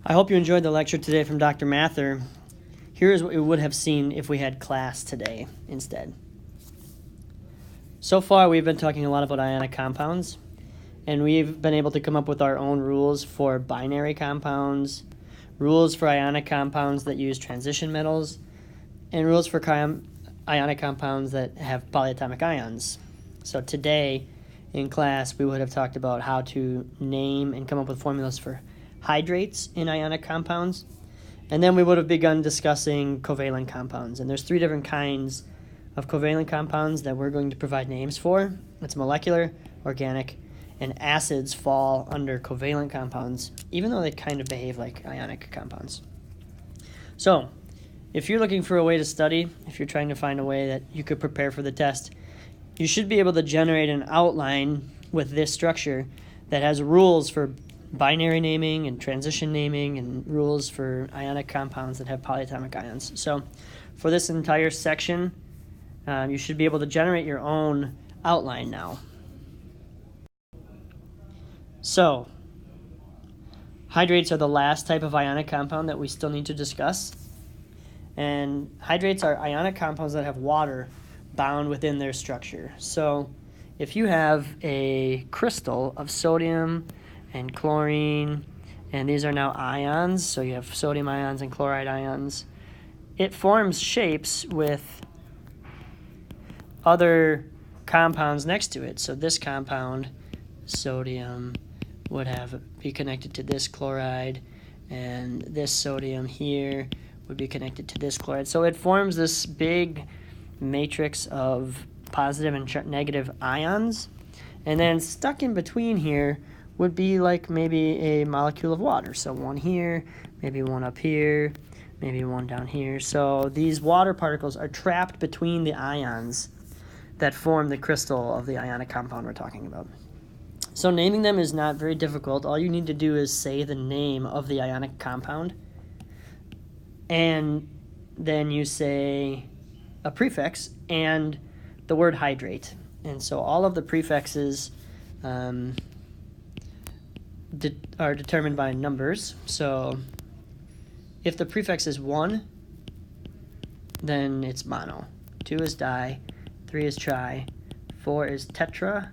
I hope you enjoyed the lecture today from Dr. Mather. Here is what we would have seen if we had class today instead. So far, we've been talking a lot about ionic compounds, and we've been able to come up with our own rules for binary compounds, rules for ionic compounds that use transition metals, and rules for ionic compounds that have polyatomic ions. So today, in class, we would have talked about how to name and come up with formulas for hydrates in ionic compounds. And then we would have begun discussing covalent compounds. And there's three different kinds of covalent compounds that we're going to provide names for. It's molecular, organic, and acids fall under covalent compounds, even though they kind of behave like ionic compounds. So, if you're looking for a way to study, if you're trying to find a way that you could prepare for the test, you should be able to generate an outline with this structure that has rules for binary naming and transition naming and rules for ionic compounds that have polyatomic ions. So for this entire section, you should be able to generate your own outline now. So hydrates are the last type of ionic compound that we still need to discuss. And hydrates are ionic compounds that have water bound within their structure. So if you have a crystal of sodium and chlorine, and these are now ions, so you have sodium ions and chloride ions, it forms shapes with other compounds next to it. So this compound, sodium, would be connected to this chloride, and this sodium here would be connected to this chloride. So it forms this big matrix of positive and negative ions, and then stuck in between here would be like maybe a molecule of water. So one here, maybe one up here, maybe one down here. So these water particles are trapped between the ions that form the crystal of the ionic compound we're talking about. So naming them is not very difficult. All you need to do is say the name of the ionic compound, and then you say a prefix and the word hydrate. And so all of the prefixes are determined by numbers. So if the prefix is 1, then it's mono. 2 is di, 3 is tri, 4 is tetra,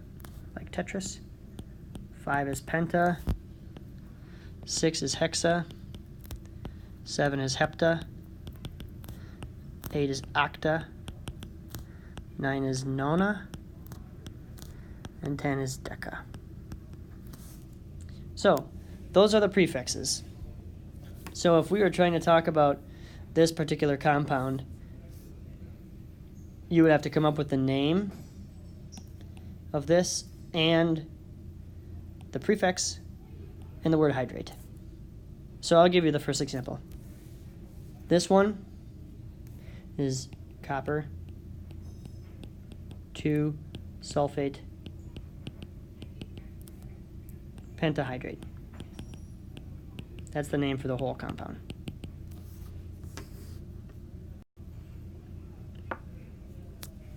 like Tetris, 5 is penta, 6 is hexa, 7 is hepta, 8 is octa, 9 is nona, and 10 is deca. So those are the prefixes. So if we were trying to talk about this particular compound, you would have to come up with the name of this and the prefix and the word hydrate. So I'll give you the first example. This one is copper 2 sulfate pentahydrate. That's the name for the whole compound.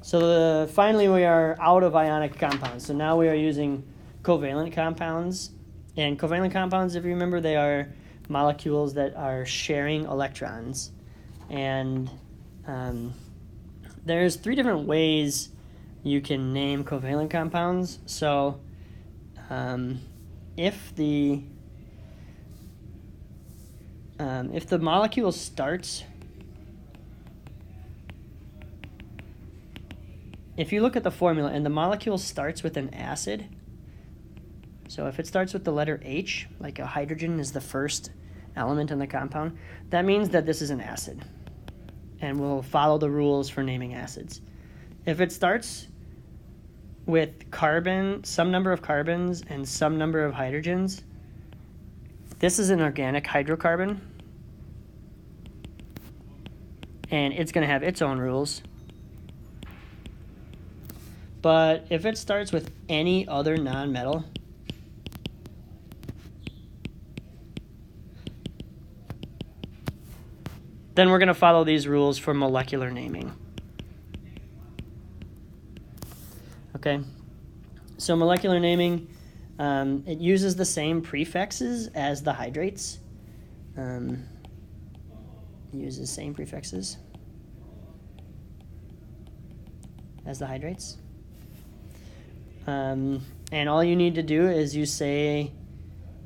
So finally we are out of ionic compounds. So now we are using covalent compounds. And covalent compounds, if you remember, they are molecules that are sharing electrons. And there's 3 different ways you can name covalent compounds. So if the molecule starts, if you look at the formula and the molecule starts with an acid, so if it starts with the letter H, like a hydrogen is the first element in the compound, that means that this is an acid, and we'll follow the rules for naming acids. If it starts with carbon, some number of carbons and some number of hydrogens, this is an organic hydrocarbon, and it's going to have its own rules. But if it starts with any other nonmetal, then we're going to follow these rules for molecular naming. Okay, so molecular naming, it uses the same prefixes as the hydrates. use the same prefixes as the hydrates. And all you need to do is you say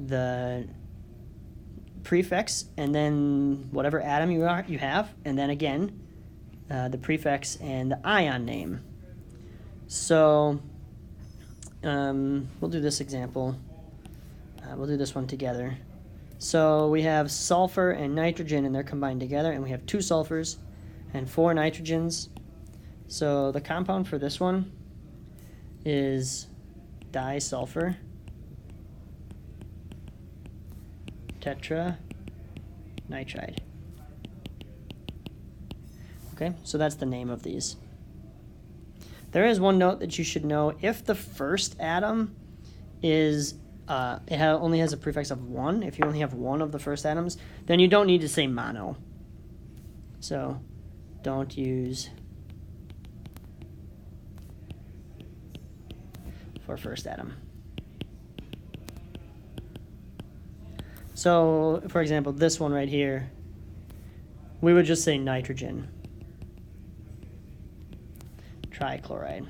the prefix and then whatever atom you have, and then again the prefix and the ion name. So we'll do this example. We'll do this one together. So we have sulfur and nitrogen, and they're combined together, and we have 2 sulfurs and 4 nitrogens. So the compound for this one is disulfur tetranitride. Okay, so that's the name of these. There is one note that you should know. If the first atom is only has a prefix of 1, if you only have one of the first atoms, then you don't need to say mono. So don't use for first atom. So, for example, this one right here, we would just say nitrogen trichloride.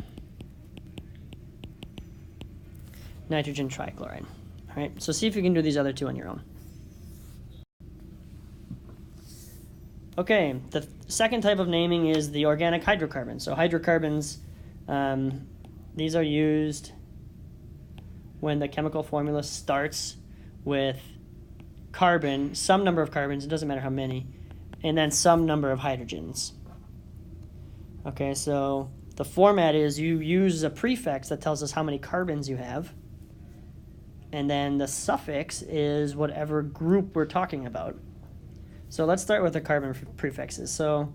Nitrogen trichloride. All right, so see if you can do these other 2 on your own. Okay, the second type of naming is the organic hydrocarbons. So hydrocarbons, these are used when the chemical formula starts with carbon, some number of carbons, it doesn't matter how many, and then some number of hydrogens. Okay, so the format is you use a prefix that tells us how many carbons you have, and then the suffix is whatever group we're talking about. So let's start with the carbon prefixes. So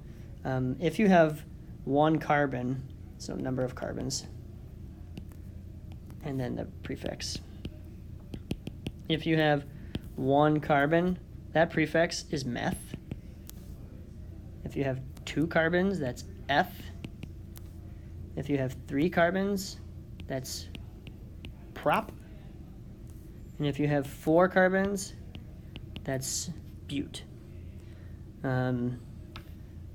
if you have 1 carbon, so number of carbons, and then the prefix. If you have 1 carbon, that prefix is meth. If you have 2 carbons, that's eth. If you have 3 carbons, that's prop. And if you have 4 carbons, that's bute.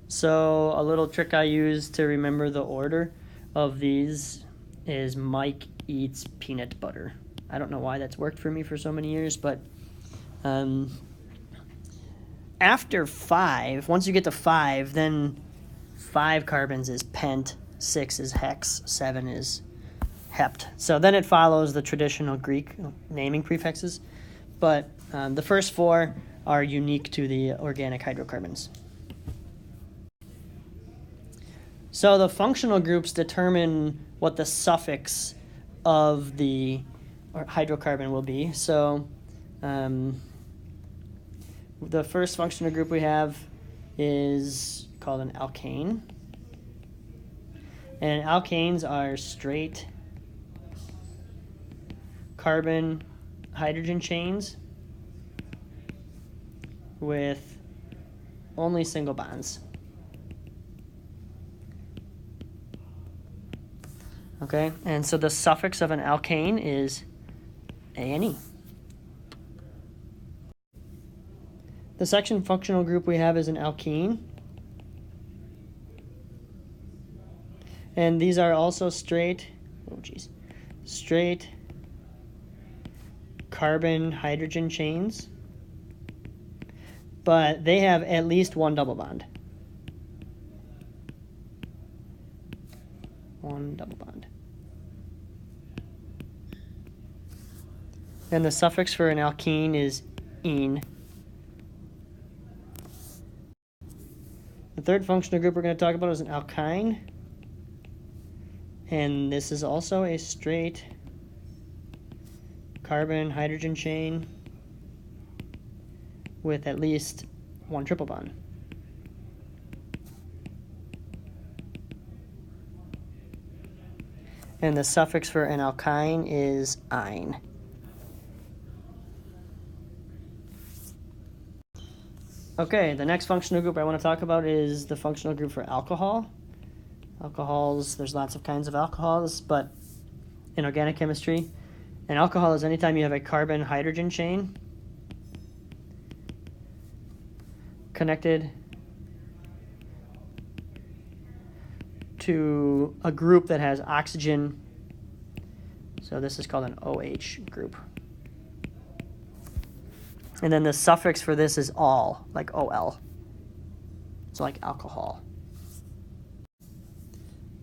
So a little trick I use to remember the order of these is Mike eats peanut butter. I don't know why that's worked for me for so many years, but after 5, once you get to 5, then 5 carbons is pent, 6 is hex, 7 is hept. So then it follows the traditional Greek naming prefixes, but the first 4 are unique to the organic hydrocarbons. So the functional groups determine what the suffix of the hydrocarbon will be. So the first functional group we have is called an alkane. And alkanes are straight carbon hydrogen chains with only single bonds. Okay, and so the suffix of an alkane is ane. The section functional group we have is an alkene. And these are also straight carbon hydrogen chains, but they have at least 1 double bond. 1 double bond. And the suffix for an alkene is ene. The third functional group we're going to talk about is an alkyne. And this is also a straight carbon hydrogen chain with at least 1 triple bond. And the suffix for an alkyne is -ine. Okay, the next functional group I want to talk about is the functional group for alcohol. Alcohols, there's lots of kinds of alcohols, but in organic chemistry, an alcohol is anytime you have a carbon hydrogen chain connected to a group that has oxygen. So this is called an OH group. And then the suffix for this is all, like OL. It's like alcohol.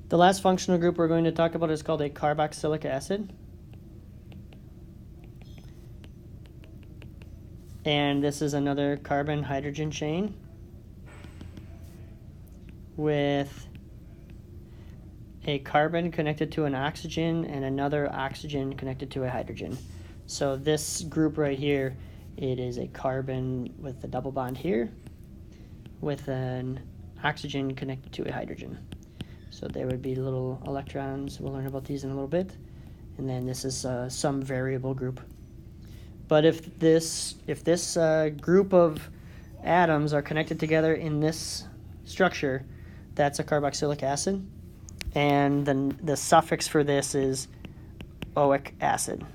The last functional group we're going to talk about is called a carboxylic acid. And this is another carbon-hydrogen chain with a carbon connected to an oxygen and another oxygen connected to a hydrogen. So this group right here, it is a carbon with a double bond here with an oxygen connected to a hydrogen. So there would be little electrons. We'll learn about these in a little bit. And then this is some variable group. But if this group of atoms are connected together in this structure, that's a carboxylic acid. And then the suffix for this is oic acid.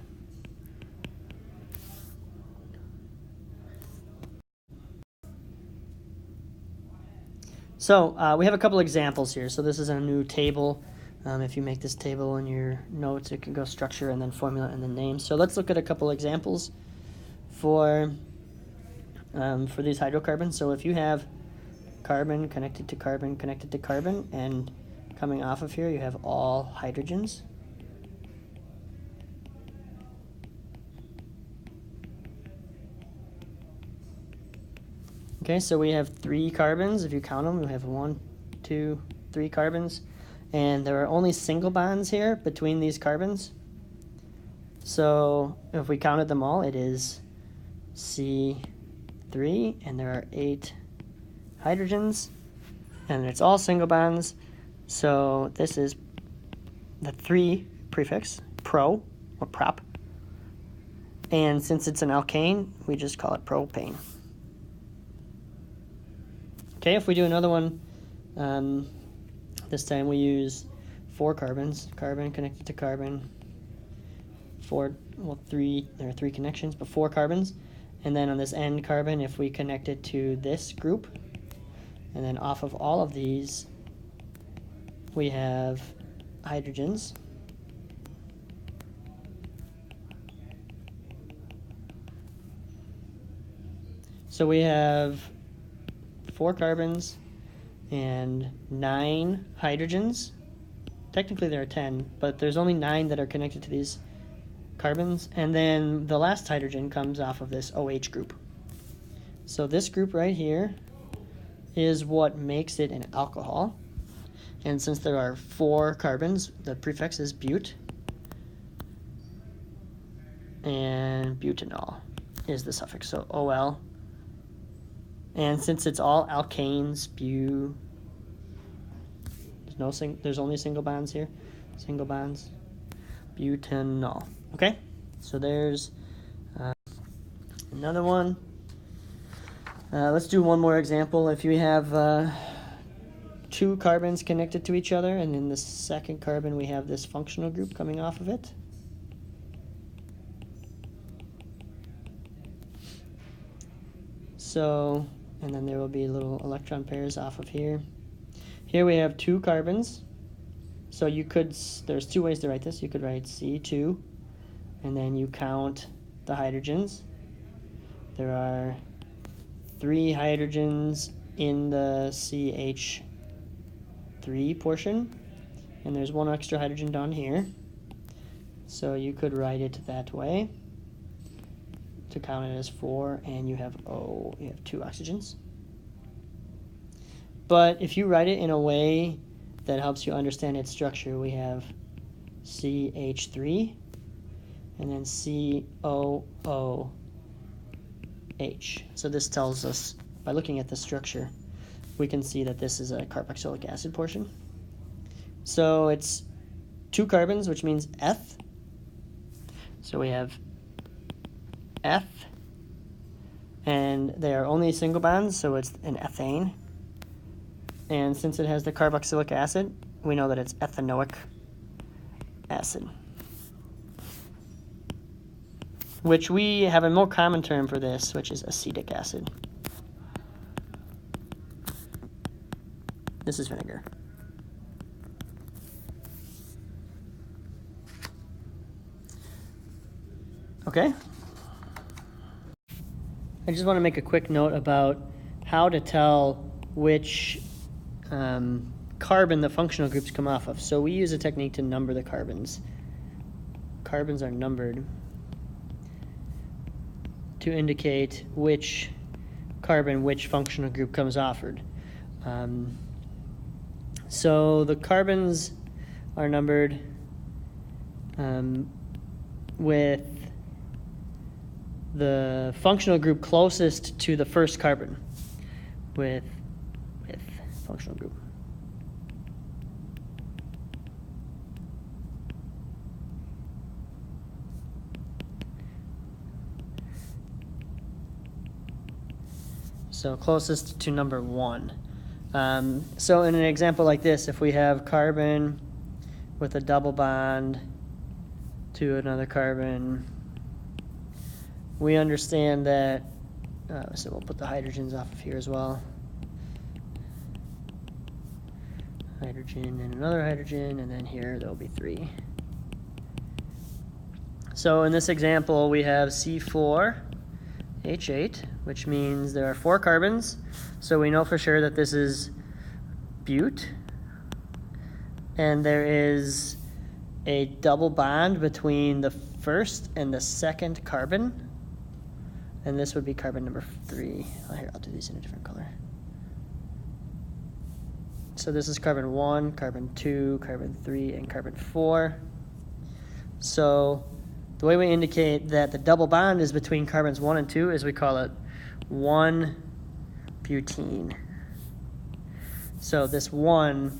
So we have a couple examples here. So this is a new table. If you make this table in your notes, it can go structure and then formula and then name. So let's look at a couple examples for these hydrocarbons. So if you have carbon connected to carbon connected to carbon, and coming off of here you have all hydrogens. Okay, so we have 3 carbons. If you count them, we have 1, 2, 3 carbons. And there are only single bonds here between these carbons. So if we counted them all, it is C3, and there are 8 hydrogens, and it's all single bonds. So this is the 3 prefix, pro or prop. And since it's an alkane, we just call it propane. Okay, if we do another one, this time we use 4 carbons, carbon connected to carbon, 3, there are 3 connections, but 4 carbons. And then on this end carbon, if we connect it to this group, and then off of all of these, we have hydrogens. So we have 4 carbons and 9 hydrogens. Technically there are 10, but there's only 9 that are connected to these carbons. And then the last hydrogen comes off of this OH group. So this group right here is what makes it an alcohol. And since there are 4 carbons, the prefix is but. And butanol is the suffix, so OL. And since it's all alkanes, there's only single bonds here. Single bonds. Butanol. Okay? So there's another one. Let's do one more example. If you have 2 carbons connected to each other, and in the second carbon we have this functional group coming off of it. So, and then there will be little electron pairs off of here. Here we have 2 carbons. So you could, there's 2 ways to write this. You could write C2, and then you count the hydrogens. There are 3 hydrogens in the CH3 portion, and there's 1 extra hydrogen down here. So you could write it that way to count it as 4, and you have 2 oxygens. But if you write it in a way that helps you understand its structure, we have CH3 and then COOH. So this tells us, by looking at the structure, we can see that this is a carboxylic acid portion. So it's 2 carbons, which means eth. So we have eth, and they are only single bonds, so it's an ethane. And since it has the carboxylic acid, we know that it's ethanoic acid, which we have a more common term for this, which is acetic acid. This is vinegar. Okay. I just want to make a quick note about how to tell which carbon the functional groups come off of. So we use a technique to number the carbons. Carbons are numbered to indicate which carbon, which functional group comes offered. So the carbons are numbered with the functional group closest to the first carbon with functional group. So closest to number 1. So in an example like this, if we have carbon with a double bond to another carbon, we understand that, so we'll put the hydrogens off of here as well. Hydrogen and another hydrogen, and then here there'll be 3. So in this example, we have C4H8, which means there are 4 carbons. So we know for sure that this is bute. And there is a double bond between the first and the second carbon. And this would be carbon number 3. Here, I'll do these in a different color. So this is carbon 1, carbon 2, carbon 3, and carbon 4. So the way we indicate that the double bond is between carbons 1 and 2 is we call it 1-butene. So this 1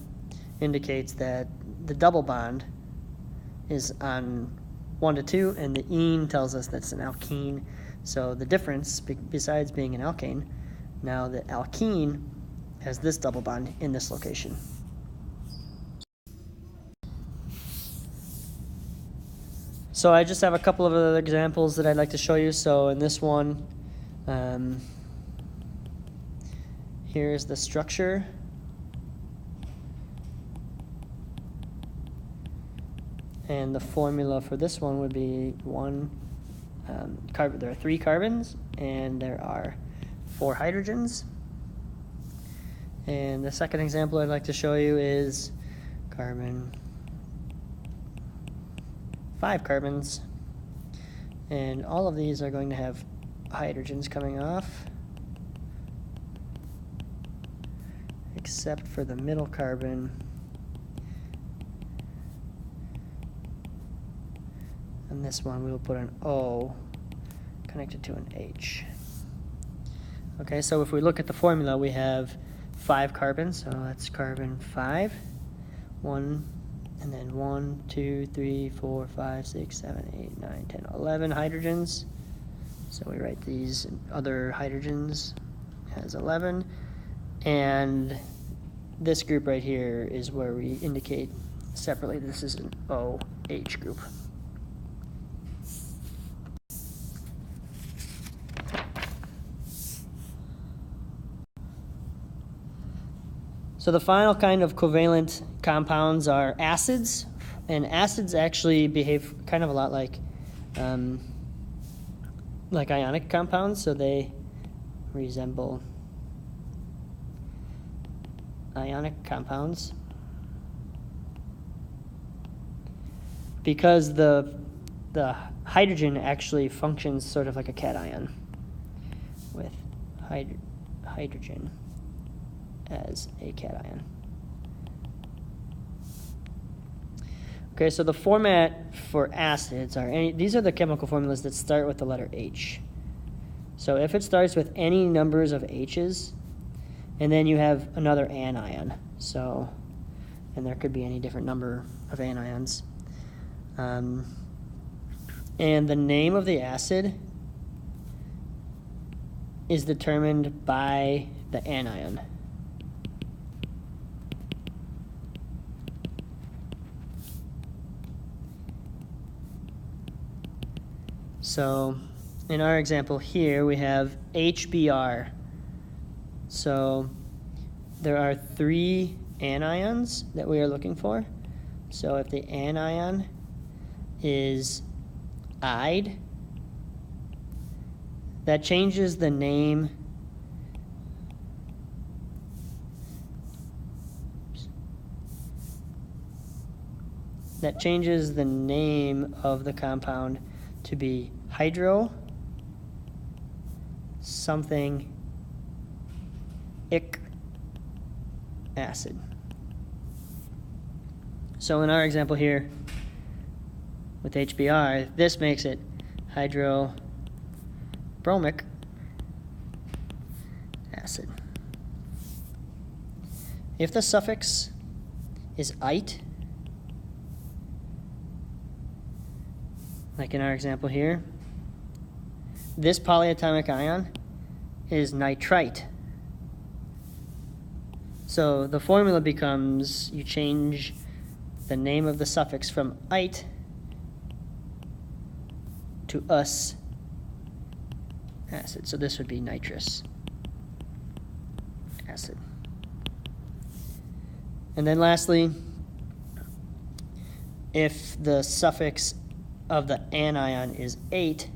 indicates that the double bond is on 1 to 2, and the ene tells us that's an alkene. So the difference, besides being an alkane, now the alkene has this double bond in this location. So I just have a couple of other examples that I'd like to show you. So in this one, here's the structure. And the formula for this one would be there are 3 carbons and there are 4 hydrogens. And the second example I'd like to show you is carbon, 5 carbons. And all of these are going to have hydrogens coming off, except for the middle carbon. And this one we will put an O connected to an H. Okay, so if we look at the formula, we have 5 carbons, so that's carbon 5. 1, and then 1, 2, 3, 4, 5, 6, 7, 8, 9, 10, 11 hydrogens. So we write these other hydrogens as 11. And this group right here is where we indicate separately this is an OH group. So the final kind of covalent compounds are acids, and acids actually behave kind of a lot like ionic compounds, so they resemble ionic compounds because the hydrogen actually functions sort of like a cation with hydrogen as a cation. Okay, so the format for acids are these are the chemical formulas that start with the letter H. So if it starts with any numbers of H's, and then you have another anion, so, and there could be any different number of anions. And the name of the acid is determined by the anion. So in our example here, we have HBr. So there are 3 anions that we are looking for. So if the anion is "ide," that changes the name of the compound to be hydro something ic acid. So in our example here with HBr, this makes it hydrobromic acid. If the suffix is "ite," like in our example here, this polyatomic ion is nitrite. So the formula becomes, you change the name of the suffix from "ite" to "us" acid. So this would be nitrous acid. And then lastly, if the suffix of the anion is "ate,"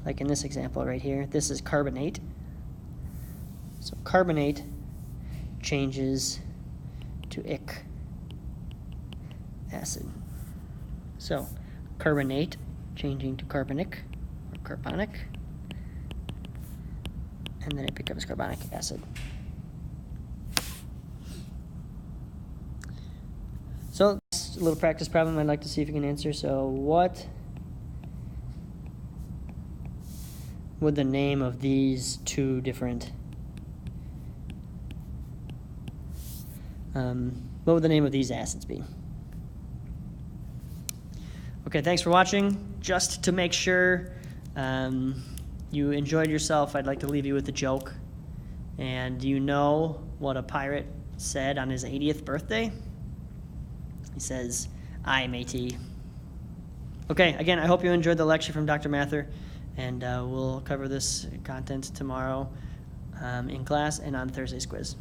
like in this example right here, this is carbonate. So carbonate changes to ic acid. So carbonate changing to carbonic or carbonic, and then it becomes carbonic acid. So that's a little practice problem I'd like to see if you can answer. So what would the name of these two different what would the name of these acids be? Okay, thanks for watching. Just to make sure you enjoyed yourself, I'd like to leave you with a joke. And do you know what a pirate said on his 80th birthday? He says, "I, matey." Okay, again, I hope you enjoyed the lecture from Dr. Mather, and we'll cover this content tomorrow in class and on Thursday's quiz.